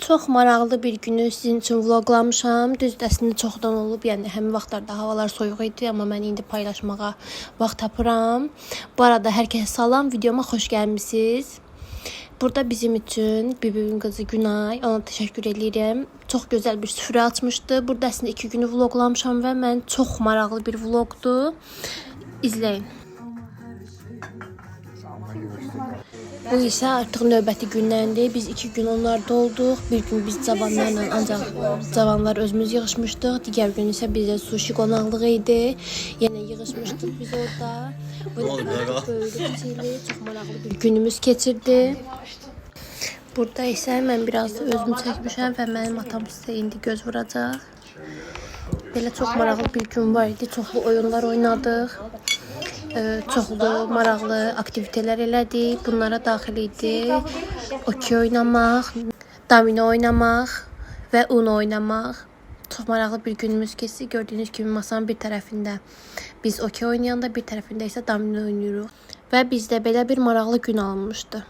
Çox maraqlı bir günü sizin üçün vloqlamışam. Düzdür, əslində çoxdan olub. Yəni həmin vaxtlarda havalar soyuq idi, amma mən indi paylaşmağa vaxt tapıram. Bu arada hər kəsə salam, videoma xoş gəlmisiniz. Burada bizim üçün bibimin qızı Günay, ona təşəkkür edirəm. Çox gözəl bir süfrə açmışdı. Burada əslində 2 günü vloqlamışam və mən çox maraqlı bir vloqdur. İzləyin. Bu isə artıq növbəti gündəndir. Biz 2 gün onlarda olduq. Bir gün biz cavanlarla, ancaq cavanlar özümüz yığışmışdıq. Digər gün isə bizə sushi qonaqlığı idi. Yenə yığışmışdıq biz orada. Böyük çox maraqlı bir günümüz keçirdi. Burada isə mən biraz da özümü çəkmişəm və mənim atam sizə indi göz vuracaq. Belə çox maraqlı bir gün var idi. Çoxlu oyunlar oynadıq. Çoxlu maraqlı aktivitelər elədik. Bunlara daxil idi okey oynamaq, domino oynamaq və uno oynamaq. Çox maraqlı bir günümüz keçdi. Gördüyünüz kimi masanın bir tərəfində biz okey oynayanda, bir tərəfində isə domino oynayırıq. Və bizdə belə bir maraqlı gün alınmışdı.